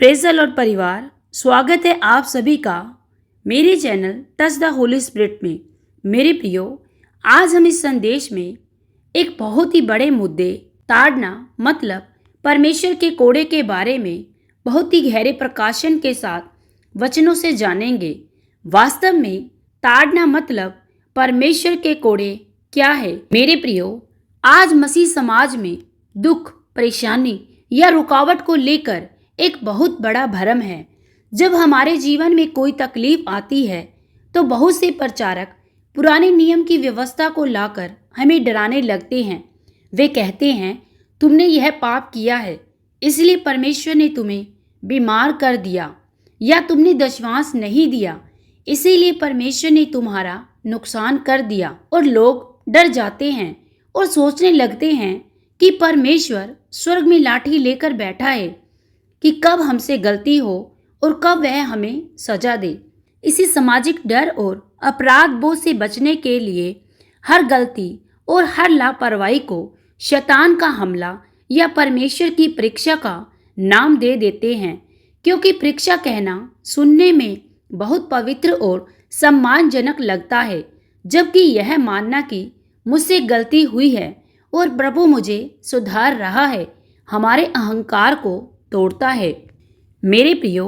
Praise the Lord परिवार, स्वागत है आप सभी का मेरे channel touch the Holi spirit में। मेरे प्रियो, आज हम इस संदेश में एक बहुत ही बड़े मुद्दे ताड़ना मतलब परमेश्वर के कोड़े के बारे में बहुत ही गहरे प्रकाशन के साथ वचनों से जानेंगे। वास्तव में ताड़ना मतलब परमेश्वर के कोड़े क्या है? मेरे प्रियो, आज मसीह समाज में दुख, परेशानी या रुकावट को लेकर एक बहुत बड़ा भ्रम है। जब हमारे जीवन में कोई तकलीफ आती है तो बहुत से प्रचारक पुराने नियम की व्यवस्था को लाकर हमें डराने लगते हैं। वे कहते हैं, तुमने यह पाप किया है इसलिए परमेश्वर ने तुम्हें बीमार कर दिया, या तुमने दशवांश नहीं दिया इसीलिए परमेश्वर ने तुम्हारा नुकसान कर दिया। और लोग डर जाते हैं और सोचने लगते हैं कि परमेश्वर स्वर्ग में लाठी लेकर बैठा है कि कब हमसे गलती हो और कब वह हमें सजा दे। इसी सामाजिक डर और अपराध बोझ से बचने के लिए हर गलती और हर लापरवाही को शैतान का हमला या परमेश्वर की परीक्षा का नाम दे देते हैं, क्योंकि परीक्षा कहना सुनने में बहुत पवित्र और सम्मानजनक लगता है, जबकि यह मानना कि मुझसे गलती हुई है और प्रभु मुझे सुधार रहा है हमारे अहंकार को तोड़ता है। मेरे प्रियो,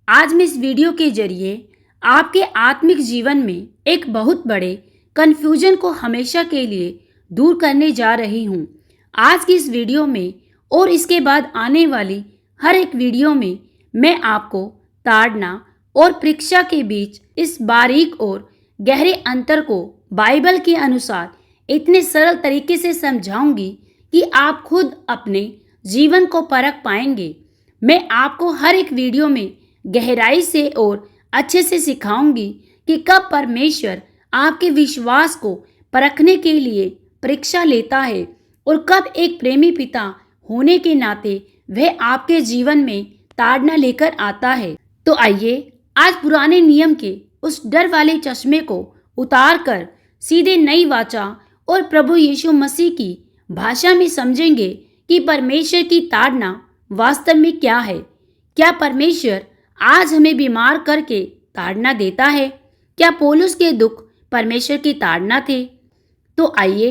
आज मैं इस वीडियो के जरिए आपके आत्मिक जीवन में एक बहुत बड़े कन्फ्यूजन को हमेशा के लिए दूर करने जा रही हूँ। आज की इस वीडियो में और इसके बाद आने वाली हर एक वीडियो में मैं आपको ताड़ना और परीक्षा के बीच इस बारीक और गहरे अंतर को बाइबल के अनुसार इतने सरल तरीके से समझाऊंगी कि आप खुद अपने जीवन को परख पाएंगे। मैं आपको हर एक वीडियो में गहराई से और अच्छे से सिखाऊंगी कि कब परमेश्वर आपके विश्वास को परखने के लिए परीक्षा लेता है और कब एक प्रेमी पिता होने के नाते वह आपके जीवन में ताड़ना लेकर आता है। तो आइए आज पुराने नियम के उस डर वाले चश्मे को उतार कर सीधे नई वाचा और प्रभु यीशु मसीह की भाषा में समझेंगे कि परमेश्वर की ताड़ना वास्तव में क्या है। क्या परमेश्वर आज हमें बीमार करके ताड़ना देता है? क्या पौलुस के दुख परमेश्वर की ताड़ना थे? तो आइए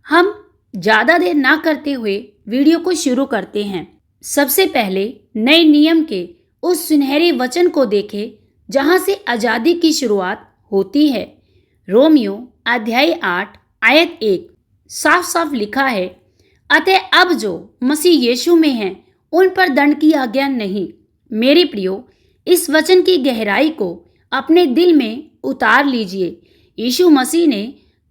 हम ज़्यादा देर ना करते हुए वीडियो को शुरू करते हैं। सबसे पहले नए नियम के उस सुनहरे वचन को देखें जहाँ से आज़ादी की शुरुआत होती है। रोमियो अध्याय 8 आयत 1 साफ साफ लिखा है, अतः अब जो मसीह यीशु में हैं उन पर दंड की आज्ञा नहीं। मेरे प्रियो, इस वचन की गहराई को अपने दिल में उतार लीजिए। यीशु मसीह ने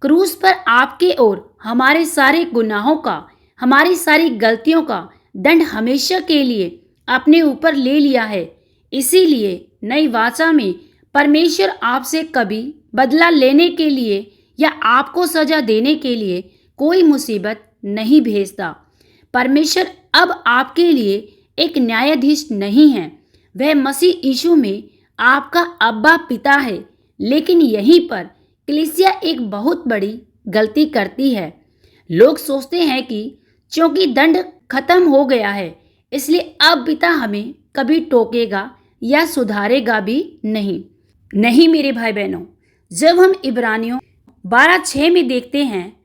क्रूस पर आपके और हमारे सारे गुनाहों का, हमारी सारी गलतियों का दंड हमेशा के लिए अपने ऊपर ले लिया है। इसीलिए नई वाचा में परमेश्वर आपसे कभी बदला लेने के लिए या आपको सजा देने के लिए कोई मुसीबत नहीं भेजता। परमेश्वर अब आपके लिए एक न्यायाधीश नहीं है, वह मसीह यीशु में आपका अब्बा पिता है। लेकिन यहीं पर कलीसिया एक बहुत बड़ी गलती करती है। लोग सोचते हैं कि क्योंकि दंड खत्म हो गया है इसलिए अब पिता हमें कभी टोकेगा या सुधारेगा भी नहीं मेरे भाई बहनों, जब हम इब्रानियों 12:6 में देखते हैं,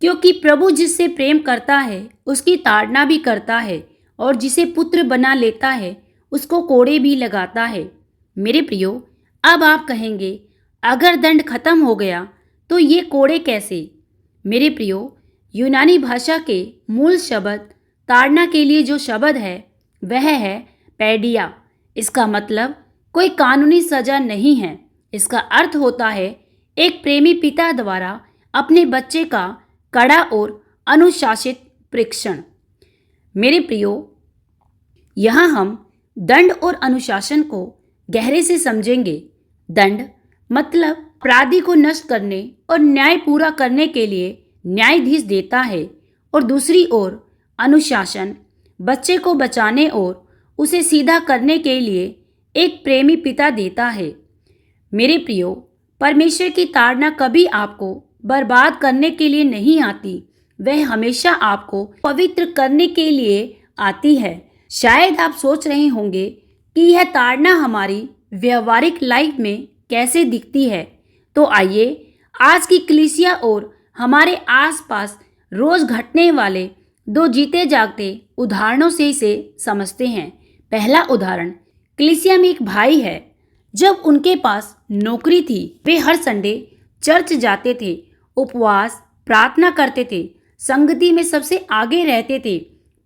क्योंकि प्रभु जिससे प्रेम करता है उसकी ताड़ना भी करता है और जिसे पुत्र बना लेता है उसको कोड़े भी लगाता है। मेरे प्रियो, अब आप कहेंगे अगर दंड खत्म हो गया तो ये कोड़े कैसे? मेरे प्रियो, यूनानी भाषा के मूल शब्द ताड़ना के लिए जो शब्द है वह है पैडिया। इसका मतलब कोई कानूनी सजा नहीं है। इसका अर्थ होता है एक प्रेमी पिता द्वारा अपने बच्चे का कड़ा और अनुशासित परीक्षण। मेरे प्रियो, यहाँ हम दंड और अनुशासन को गहरे से समझेंगे। दंड मतलब अपराधी को नष्ट करने और न्याय पूरा करने के लिए न्यायाधीश देता है, और दूसरी ओर अनुशासन बच्चे को बचाने और उसे सीधा करने के लिए एक प्रेमी पिता देता है। मेरे प्रियो, परमेश्वर की ताड़ना कभी आपको बर्बाद करने के लिए नहीं आती, वह हमेशा आपको पवित्र करने के लिए आती है। शायद आप सोच रहे होंगे कि यह ताड़ना हमारी व्यवहारिक लाइफ में कैसे दिखती है। तो आइए आज की कलीसिया और हमारे आसपास रोज घटने वाले दो जीते जागते उदाहरणों से इसे समझते हैं। पहला उदाहरण, कलीसिया में एक भाई है। जब उनके पास नौकरी थी वे हर संडे चर्च जाते थे, उपवास प्रार्थना करते थे, संगति में सबसे आगे रहते थे।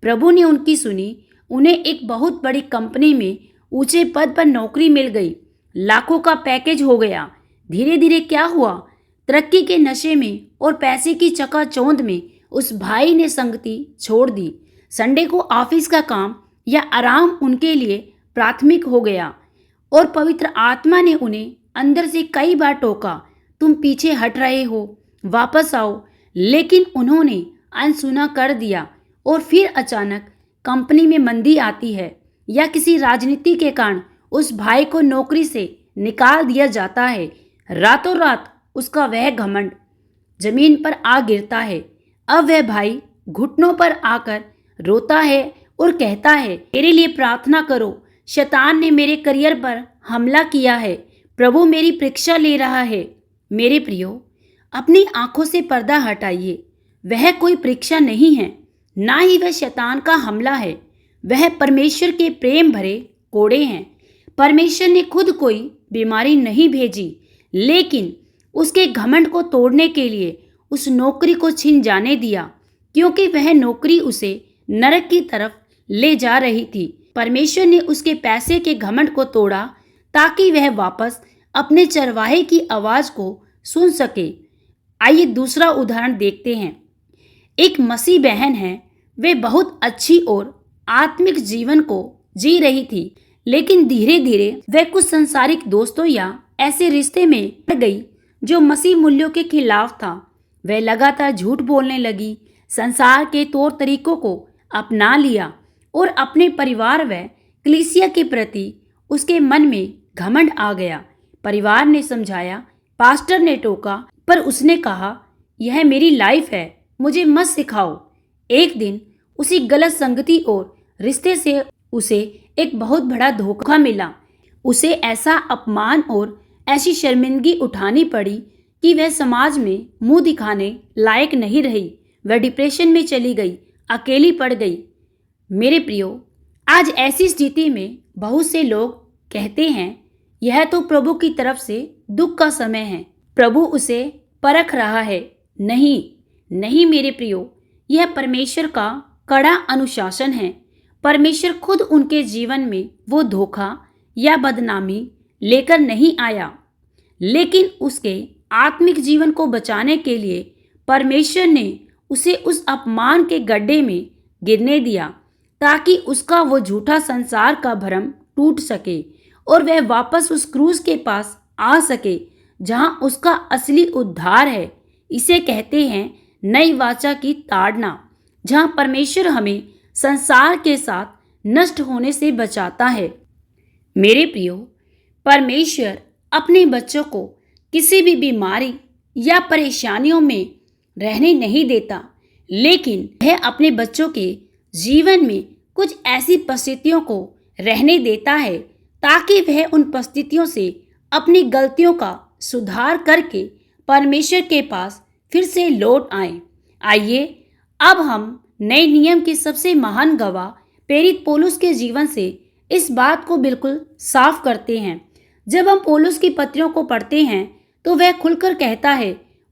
प्रभु ने उनकी सुनी, उन्हें एक बहुत बड़ी कंपनी में ऊंचे पद पर नौकरी मिल गई, लाखों का पैकेज हो गया। धीरे धीरे क्या हुआ, तरक्की के नशे में और पैसे की चकाचौंध में उस भाई ने संगति छोड़ दी। संडे को ऑफिस का काम या आराम उनके लिए प्राथमिक हो गया और पवित्र आत्मा ने उन्हें अंदर से कई बार टोका, तुम पीछे हट रहे हो, वापस आओ। लेकिन उन्होंने अनसुना कर दिया और फिर अचानक कंपनी में मंदी आती है या किसी राजनीति के कारण उस भाई को नौकरी से निकाल दिया जाता है। रातों रात उसका वह घमंड जमीन पर आ गिरता है। अब वह भाई घुटनों पर आकर रोता है और कहता है, मेरे लिए प्रार्थना करो, शैतान ने मेरे करियर पर हमला किया है, प्रभु मेरी परीक्षा ले रहा है। मेरे प्रियो, अपनी आंखों से पर्दा हटाइए। वह कोई परीक्षा नहीं है, ना ही वह शैतान का हमला है, वह परमेश्वर के प्रेम भरे कोड़े हैं। परमेश्वर ने खुद कोई बीमारी नहीं भेजी, लेकिन उसके घमंड को तोड़ने के लिए उस नौकरी को छिन जाने दिया, क्योंकि वह नौकरी उसे नरक की तरफ ले जा रही थी। परमेश्वर ने उसके पैसे के घमंड को तोड़ा ताकि वह वापस अपने चरवाहे की आवाज को सुन सके। आइए दूसरा उदाहरण देखते हैं। एक मसीह बहन है, वे बहुत अच्छी और आत्मिक जीवन को जी रही थी, लेकिन धीरे धीरे वह कुछ संसारिक दोस्तों या ऐसे रिश्ते में पड़ गई जो मसीह मूल्यों के खिलाफ था। वह लगातार झूठ बोलने लगी, संसार के तौर तरीकों को अपना लिया और अपने परिवार व कलीसिया के प्रति उसके मन में घमंड आ गया। परिवार ने समझाया, पास्टर ने टोका, पर उसने कहा, यह मेरी लाइफ है, मुझे मत सिखाओ। एक दिन उसी गलत संगति और रिश्ते से उसे एक बहुत बड़ा धोखा मिला। उसे ऐसा अपमान और ऐसी शर्मिंदगी उठानी पड़ी कि वह समाज में मुंह दिखाने लायक नहीं रही। वह डिप्रेशन में चली गई, अकेली पड़ गई। मेरे प्रियो, आज ऐसी स्थिति में बहुत से लोग कहते हैं, यह तो प्रभु की तरफ से दुख का समय है, प्रभु उसे परख रहा है। नहीं नहीं मेरे प्रियो, यह परमेश्वर का कड़ा अनुशासन है। परमेश्वर खुद उनके जीवन में वो धोखा या बदनामी लेकर नहीं आया, लेकिन उसके आत्मिक जीवन को बचाने के लिए परमेश्वर ने उसे उस अपमान के गड्ढे में गिरने दिया, ताकि उसका वो झूठा संसार का भ्रम टूट सके और वह वापस उस क्रूस के पास आ सके जहां उसका असली उद्धार है। इसे कहते हैं नई वाचा की ताड़ना, जहां परमेश्वर हमें संसार के साथ नष्ट होने से बचाता है। मेरे प्रियो, परमेश्वर अपने बच्चों को किसी भी बीमारी या परेशानियों में रहने नहीं देता, लेकिन वह अपने बच्चों के जीवन में कुछ ऐसी परिस्थितियों को रहने देता है ताकि वह उन परिस्थितियों से अपनी गलतियों का सुधार करके परमेश्वर के पास फिर से लौट आए। आइए अब हम नए नियम के सबसे महान गवाह प्रेरित पौलुस के जीवन से इस बात को बिल्कुल साफ करते हैं। जब हम पौलुस की पत्रियों को पढ़ते हैं तो वह खुलकर कहता है,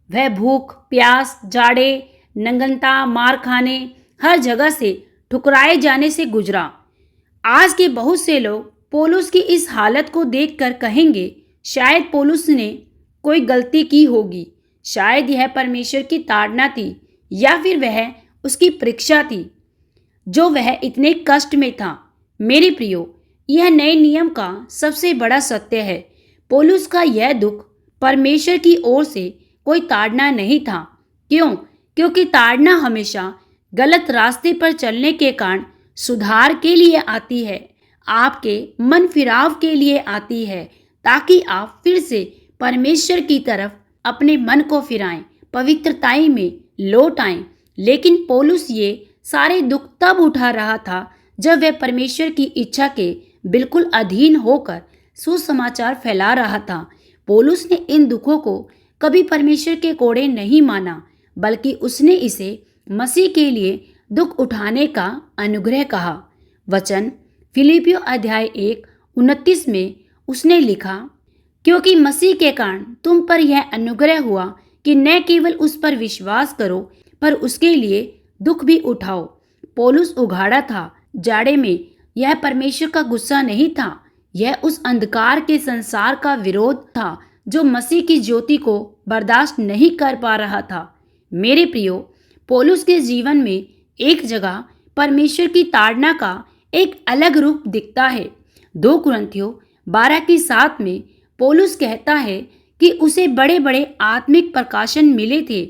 वह भूख, प्यास, जाड़े, नंगनता, मार खाने, हर जगह से ठुकराए जाने से गुजरा। आज के बहुत से लोग पौलुस की इस हालत को देखकर कहेंगे, शायद पौलुस ने कोई गलती की होगी, शायद यह परमेश्वर की ताड़ना थी या फिर वह उसकी परीक्षा थी जो वह इतने कष्ट में था। मेरे प्रियो, यह नए नियम का सबसे बड़ा सत्य है। पौलुस का यह दुख परमेश्वर की ओर से कोई ताड़ना नहीं था। क्यों? क्योंकि ताड़ना हमेशा गलत रास्ते पर चलने के कारण सुधार के लिए आती है, आपके मन फिराव के लिए आती है, ताकि आप फिर से परमेश्वर की तरफ अपने मन को फिराएं, पवित्रताई में लौट आएं। लेकिन पौलुस ये सारे दुख तब उठा रहा था जब वह परमेश्वर की इच्छा के बिल्कुल अधीन होकर सुसमाचार फैला रहा था। पौलुस ने इन दुखों को कभी परमेश्वर के कोड़े नहीं माना, बल्कि उसने इसे मसीह के लिए दुख उठाने का अनुग्रह कहा। वचन फिलिपियों अध्याय 1:29 में उसने लिखा, क्योंकि मसीह के कारण तुम पर यह अनुग्रह हुआ कि न केवल उस पर विश्वास करो पर उसके लिए दुख भी उठाओ। पौलुस उघाड़ा था, जाड़े में। यह परमेश्वर का गुस्सा नहीं था, यह उस अंधकार के संसार का विरोध था जो मसीह की ज्योति को बर्दाश्त नहीं कर पा रहा था। मेरे प्रियो, पौलुस के जीवन में एक जगह परमेश्वर की ताड़ना का एक अलग रूप दिखता है। 2 कुरिन्थियों 12:7 में पौलुस कहता है कि उसे बड़े बड़े आत्मिक प्रकाशन मिले थे,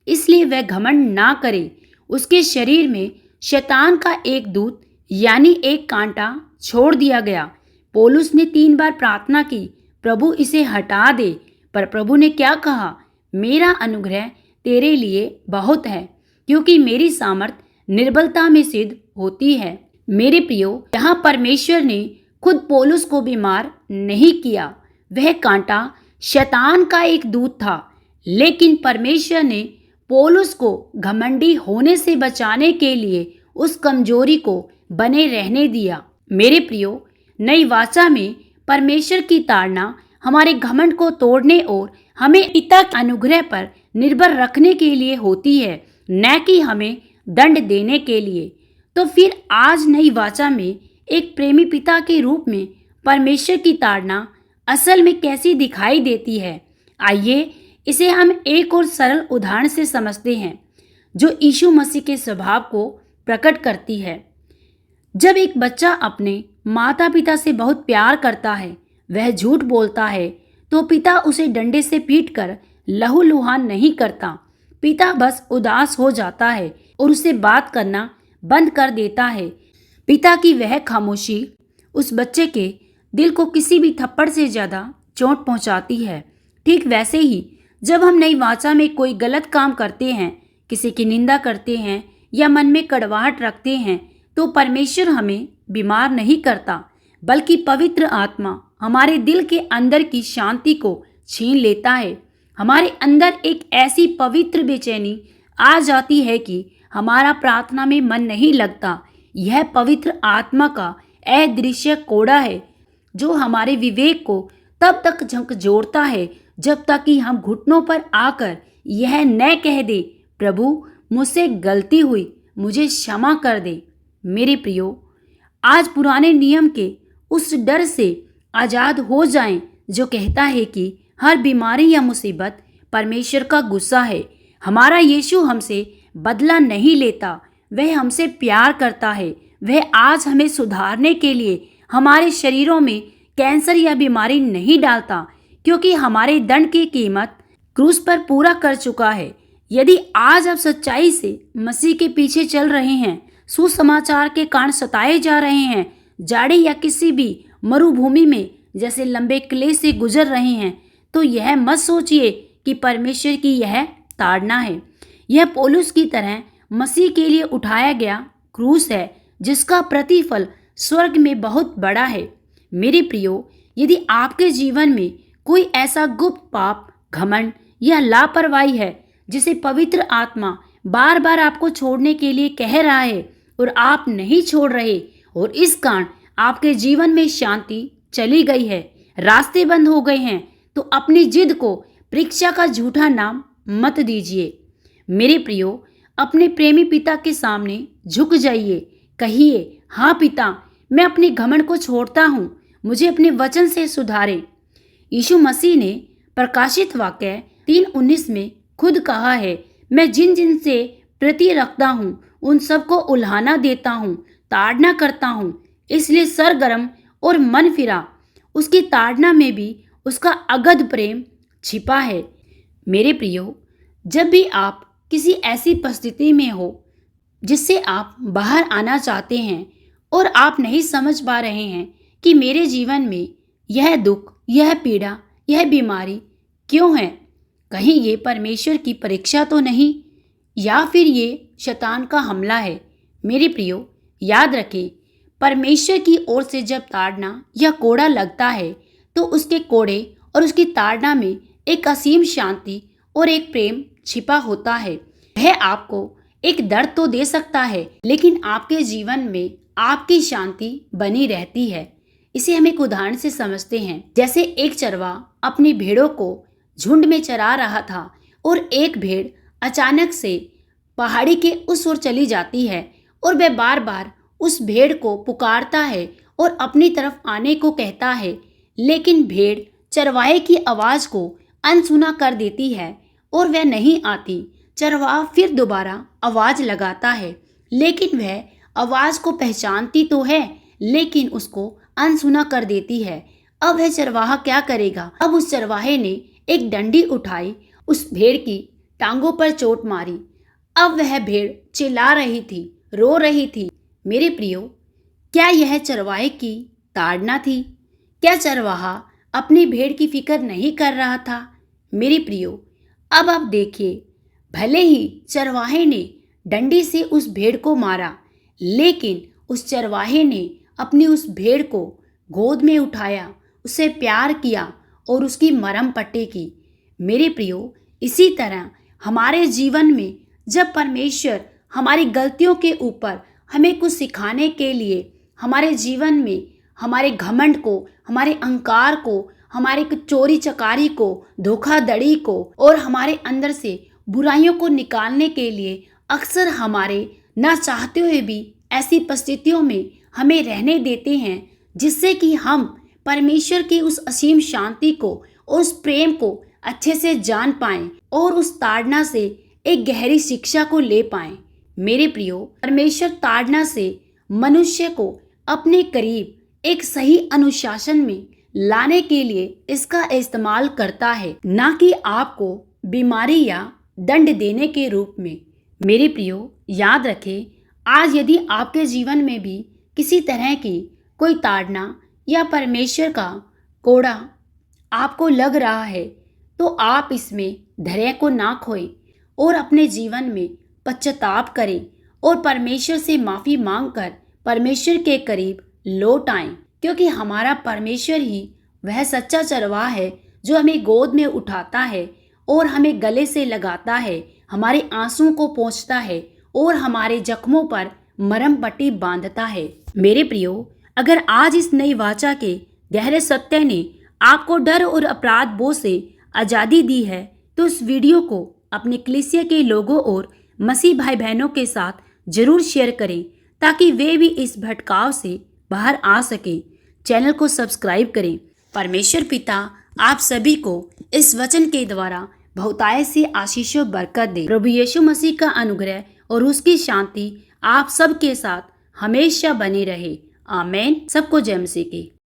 इसलिए वह घमंड ना करे। उसके शरीर में शैतान का एक दूत यानी एक कांटा छोड़ दिया गया। पौलुस ने 3 बार प्रार्थना की, प्रभु इसे हटा दे। पर प्रभु ने क्या कहा? मेरा अनुग्रह तेरे लिए बहुत है, क्योंकि मेरी सामर्थ निर्बलता में सिद्ध होती है। मेरे प्रियो, यहाँ परमेश्वर ने खुद पौलुस को बीमार नहीं किया। वह कांटा शैतान का एक दूत था, लेकिन परमेश्वर ने पौलुस को घमंडी होने से बचाने के लिए उस कमजोरी को बने रहने दिया। मेरे प्रियो, नई वाचा में परमेश्वर की ताड़ना हमारे घमंड को तोड़ने और हमें पिता के अनुग्रह पर निर्भर रखने के लिए होती है, न कि हमें दंड देने के लिए। तो फिर आज नई वाचा में एक प्रेमी पिता के रूप में परमेश्वर की ताड़ना असल में कैसी दिखाई देती है? आइए इसे हम एक और सरल उदाहरण से समझते हैं, जो यीशु मसीह के स्वभाव को प्रकट करती है। जब एक बच्चा अपने माता पिता से बहुत प्यार करता है, वह झूठ बोलता है, तो पिता उसे डंडे से पीटकर लहूलुहान नहीं करता। पिता बस उदास हो जाता है और उसे बात करना बंद कर देता है। पिता की वह खामोशी उस बच्चे के दिल को किसी भी थप्पड़ से ज़्यादा चोट पहुंचाती है। ठीक वैसे ही जब हम नई वाचा में कोई गलत काम करते हैं, किसी की निंदा करते हैं या मन में कड़वाहट रखते हैं, तो परमेश्वर हमें बीमार नहीं करता, बल्कि पवित्र आत्मा हमारे दिल के अंदर की शांति को छीन लेता है। हमारे अंदर एक ऐसी पवित्र बेचैनी आ जाती है कि हमारा प्रार्थना में मन नहीं लगता। यह पवित्र आत्मा का अदृश्य कोड़ा है जो हमारे विवेक को तब तक झकझोरता है जब तक कि हम घुटनों पर आकर यह न कह दे, प्रभु मुझसे गलती हुई, मुझे क्षमा कर दे। मेरे प्रियो, आज पुराने नियम के उस डर से आज़ाद हो जाएं जो कहता है कि हर बीमारी या मुसीबत परमेश्वर का गुस्सा है। हमारा यीशु हमसे बदला नहीं लेता, वह हमसे प्यार करता है। वह आज हमें सुधारने के लिए हमारे शरीरों में कैंसर या बीमारी नहीं डालता, क्योंकि हमारे दंड की कीमत क्रूस पर पूरा कर चुका है। यदि आज आप सच्चाई से मसीह के पीछे चल रहे हैं, सुसमाचार के कारण सताए जा रहे हैं, जाड़े या किसी भी मरुभूमि में जैसे लंबे क्लेश से गुजर रहे हैं, तो यह मत सोचिए कि परमेश्वर की यह ताड़ना है। यह पौलुस की तरह मसीह के लिए उठाया गया क्रूस है, जिसका प्रतिफल स्वर्ग में बहुत बड़ा है। मेरे प्रियो, यदि आपके जीवन में कोई ऐसा गुप्त पाप, घमंड या लापरवाही है जिसे पवित्र आत्मा बार बार आपको छोड़ने के लिए कह रहा है और आप नहीं छोड़ रहे, और इस कारण आपके जीवन में शांति चली गई है, रास्ते बंद हो गए हैं, तो अपनी जिद को परीक्षा का झूठा नाम मत दीजिए। मेरे प्रियो, अपने प्रेमी पिता के सामने झुक जाइए, कहिए, हाँ पिता, मैं अपने घमंड को छोड़ता हूँ, मुझे अपने वचन से सुधारे। यीशु मसीह ने प्रकाशित वाक्य 3:19 में खुद कहा है, मैं जिन जिन से प्रीति रखता हूँ उन सबको उल्हाना देता हूँ, ताड़ना करता हूँ। इसलिए सरगर्म और मन फिरा, उसकी ताड़ना में भी उसका अगध प्रेम छिपा है। मेरे प्रियो, जब भी आप किसी ऐसी परिस्थिति में हो जिससे आप बाहर आना चाहते हैं और आप नहीं समझ पा रहे हैं कि मेरे जीवन में यह दुख, यह पीड़ा, यह बीमारी क्यों है, कहीं ये परमेश्वर की परीक्षा तो नहीं, या फिर ये शैतान का हमला है। मेरे प्रियो, याद रखें, परमेश्वर की ओर से जब ताड़ना या कोड़ा लगता है तो उसके कोड़े और उसकी ताड़ना में एक असीम शांति और एक प्रेम छिपा होता है। वह आपको एक दर्द तो दे सकता है, लेकिन आपके जीवन में आपकी शांति बनी रहती है। इसे हम एक उदाहरण से समझते हैं। जैसे एक चरवाहा अपनी भेड़ों को झुंड में चरा रहा था और एक भेड़ अचानक से पहाड़ी के उस ओर चली जाती है और वह बार बार उस भेड़ को पुकारता है और अपनी तरफ आने को कहता है, लेकिन भेड़ चरवाहे की आवाज को अनसुना कर देती है और वह नहीं आती। चरवाहा फिर दोबारा आवाज लगाता है, लेकिन वह आवाज को पहचानती तो है, लेकिन उसको अनसुना कर देती है। अब वह चरवाहा क्या करेगा? अब उस चरवाहे ने एक डंडी उठाई, उस भेड़ की टांगों पर चोट मारी। अब वह भेड़ चिल्ला रही थी, रो रही थी। मेरे प्रियो, क्या यह चरवाहे की ताड़ना थी? क्या चरवाहा अपनी भेड़ की फिक्र नहीं कर रहा था? मेरे प्रियो, अब आप देखिए, भले ही चरवाहे ने डंडी से उस भेड़ को मारा, लेकिन उस चरवाहे ने अपनी उस भेड़ को गोद में उठाया, उसे प्यार किया और उसकी मरहम पट्टी की। मेरे प्रियो, इसी तरह हमारे जीवन में जब परमेश्वर हमारी गलतियों के ऊपर हमें कुछ सिखाने के लिए हमारे जीवन में हमारे घमंड को, हमारे अहंकार को, हमारे चोरी चकारी को, धोखाधड़ी को और हमारे अंदर से बुराइयों को निकालने के लिए अक्सर हमारे ना चाहते हुए भी ऐसी परिस्थितियों में हमें रहने देते हैं, जिससे कि हम परमेश्वर की उस असीम शांति को और उस प्रेम को अच्छे से जान पाएं और उस ताड़ना से एक गहरी शिक्षा को ले पाएं। मेरे प्रियो, परमेश्वर ताड़ना से मनुष्य को अपने करीब एक सही अनुशासन में लाने के लिए इसका इस्तेमाल करता है, ना कि आपको बीमारी या दंड देने के रूप में। मेरे प्रियो, याद रखें, आज यदि आपके जीवन में भी किसी तरह की कोई ताड़ना या परमेश्वर का कोड़ा आपको लग रहा है, तो आप इसमें धैर्य को ना खोएं और अपने जीवन में पश्चाताप करें और परमेश्वर से माफ़ी मांगकर परमेश्वर के करीब लौट आएं, क्योंकि हमारा परमेश्वर ही वह सच्चा चरवाहा है जो हमें गोद में उठाता है और हमें गले से लगाता है, हमारे आंसुओं को पोंछता है और हमारे जख्मों पर मरहम पट्टी बांधता है। मेरे प्रियो, अगर आज इस नई वाचा के गहरे सत्य ने आपको डर और अपराध बोझ से आज़ादी दी है, तो इस वीडियो को अपने कलीसिया के लोगों और मसीह भाई बहनों के साथ जरूर शेयर करें, ताकि वे भी इस भटकाव से बाहर आ सकें। चैनल को सब्सक्राइब करें। परमेश्वर पिता आप सभी को इस वचन के द्वारा बहुतायत से आशीषों बरकत दे। प्रभु यीशु मसीह का अनुग्रह और उसकी शांति आप सबके साथ हमेशा बनी रहे। आमीन। सबको जय मसीह की।